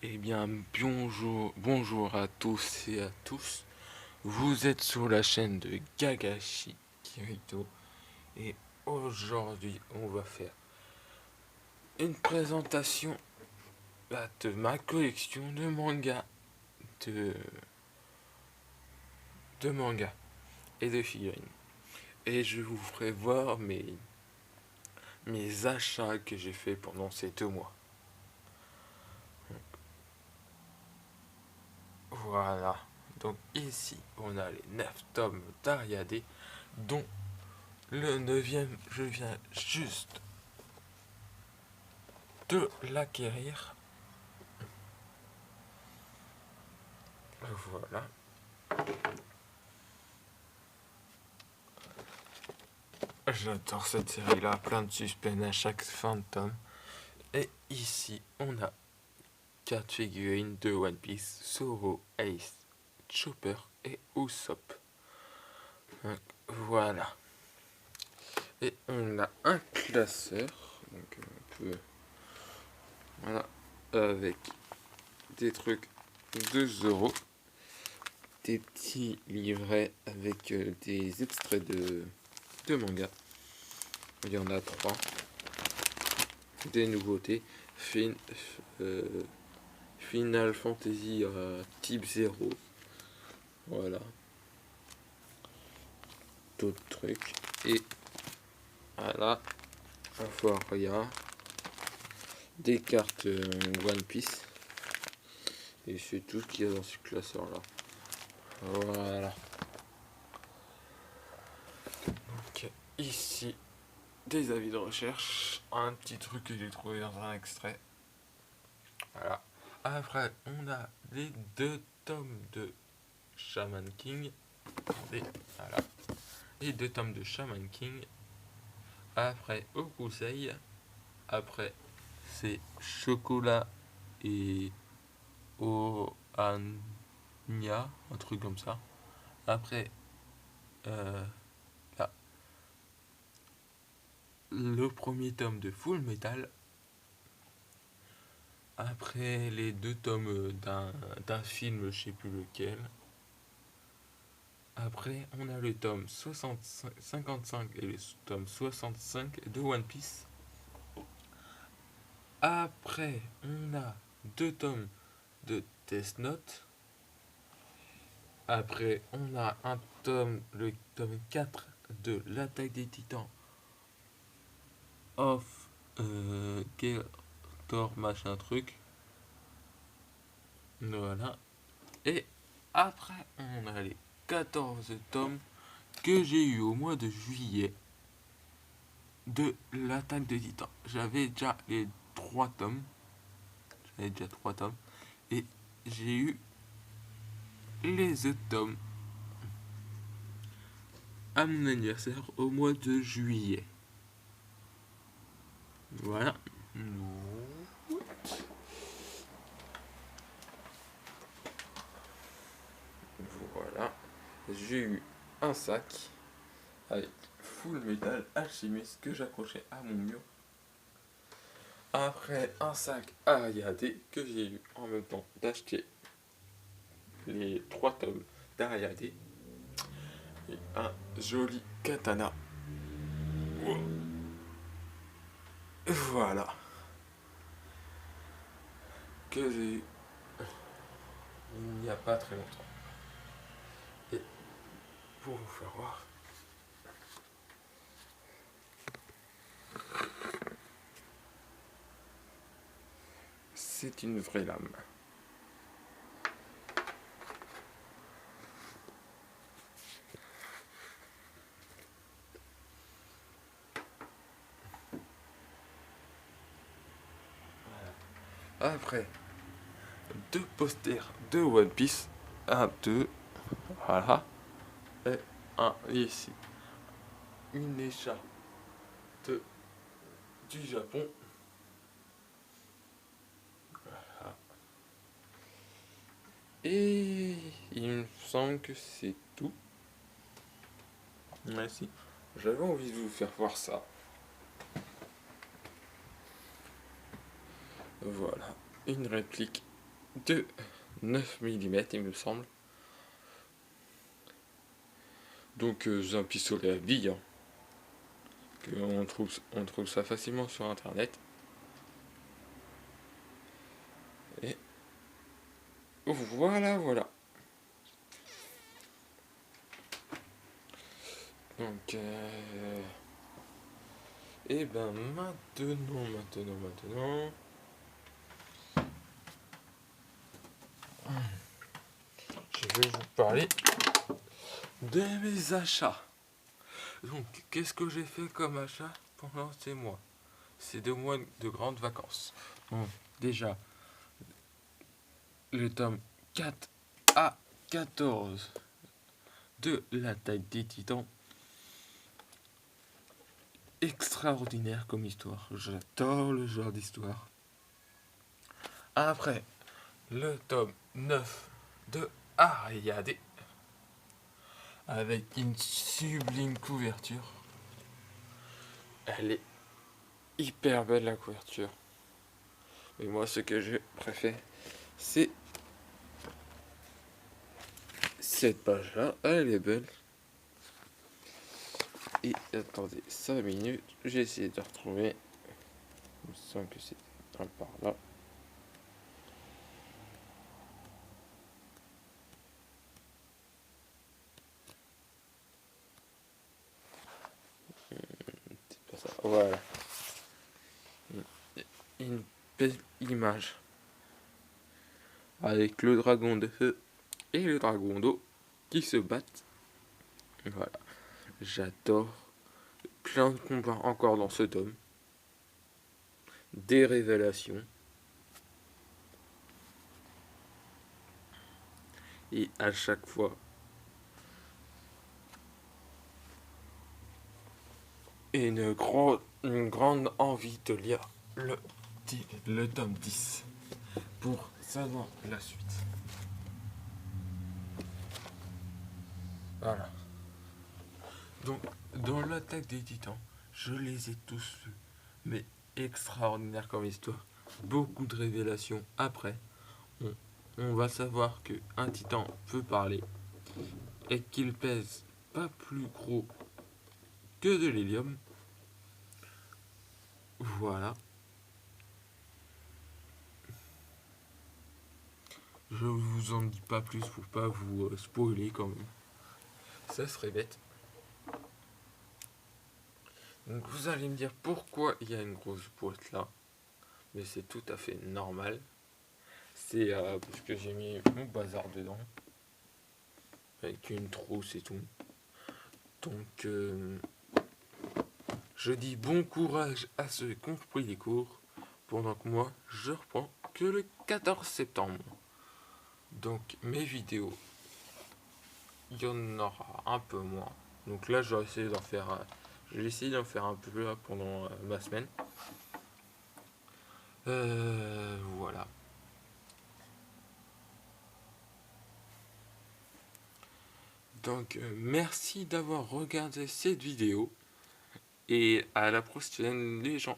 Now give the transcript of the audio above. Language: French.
Eh bien, bonjour à tous et à tous. Vous êtes sur la chaîne de Gagashi Kirito et aujourd'hui, on va faire une présentation de ma collection de mangas, de, de mangas et de figurines. Et je vous ferai voir mes achats que j'ai fait pendant ces 2 mois. Voilà. Donc ici, on a les 9 tomes d'Ariadé, dont le neuvième, je viens juste de l'acquérir. Voilà. J'adore cette série-là, plein de suspense à chaque fin de tome. Et ici, on a 4 figurines de One Piece, Zoro, Ace, Chopper et Usopp. Donc, voilà. Et on a un classeur, donc on peut, voilà, avec des trucs de Zoro, des petits livrets avec des extraits de manga. Il y en a 3. Des nouveautés. Euh, Final Fantasy type 0. Voilà. D'autres trucs. Et voilà. Euphoria. Des cartes One Piece. Et c'est tout ce qu'il y a dans ce classeur là. Voilà. Donc ici, des avis de recherche. Un petit truc que j'ai trouvé dans un extrait. Voilà. Après, on a les 2 tomes de Shaman King. Et voilà. Les 2 tomes de Shaman King. Après, Okusei. Après, c'est Chocolat et Oanya, un truc comme ça. Après, euh, là, le premier tome de Full Metal. Après, les 2 tomes d'un film, je sais plus lequel. Après, on a le tome 55 et le tome 65 de One Piece. Après, on a 2 tomes de Death Note. Après, on a le tome 4 de l'Attaque des Titans of Gator machin truc. Voilà. Et après, on a les 14 tomes que j'ai eu au mois de juillet de l'Attaque des Titans. J'avais déjà les 3 tomes. J'avais déjà 3 tomes. Et j'ai eu les autres tomes à mon anniversaire au mois de juillet. Voilà. Voilà. J'ai eu un sac avec Full Metal Alchemist que j'accrochais à mon mur. Après, un sac Ariadé que j'ai eu en même temps d'acheter les 3 tomes d'Ariadé. Et un joli katana. Voilà. Que j'ai eu il n'y a pas très longtemps. Et pour vous faire voir, c'est une vraie lame. Après, 2 posters de One Piece. Un, deux, voilà. Et un ici. Une écharpe du Japon. Voilà. Et il me semble que c'est tout. Merci. J'avais envie de vous faire voir ça. Voilà. Une réplique de 9 mm, il me semble. Donc c'est un pistolet à billes, hein, on trouve ça facilement sur internet. Et voilà. Donc et ben maintenant, je vais vous parler de mes achats. Donc, qu'est-ce que j'ai fait comme achat pendant ces 2 mois de grandes vacances? Bon, déjà, le tome 4 à 14 de l'attaque des Titans. Extraordinaire comme histoire. J'adore le genre d'histoire. Après, le tome 9 de Ariadne avec une sublime couverture. Elle est hyper belle la couverture. Mais moi, ce que je préfère, c'est cette page-là. Elle est belle. Et attendez 5 minutes, j'ai essayé de retrouver. Il me semble que c'est un par là. C'est pas ça. Voilà. Une belle image. Avec le dragon de feu et le dragon d'eau qui se battent. Voilà. J'adore. Plein de combats encore dans ce tome. Des révélations. Et à chaque fois, une grande envie de lire le tome 10 pour savoir la suite. Voilà. Donc, dans l'attaque des Titans, je les ai tous vus. Mais extraordinaire comme histoire. Beaucoup de révélations. Après, on va savoir qu'un Titan peut parler et qu'il pèse pas plus gros que de l'hélium. Voilà. Je vous en dis pas plus pour pas vous spoiler quand même. Ça serait bête. Donc vous allez me dire pourquoi il y a une grosse boîte là. Mais c'est tout à fait normal. C'est parce que j'ai mis mon bazar dedans. Avec une trousse et tout. Donc je dis bon courage à ceux qui ont pris les cours. Pendant que moi je reprends que le 14 septembre. Donc mes vidéos, il y en aura un peu moins. Donc là je vais essayer d'en faire un peu là pendant ma semaine. Voilà. Donc merci d'avoir regardé cette vidéo et à la prochaine les gens.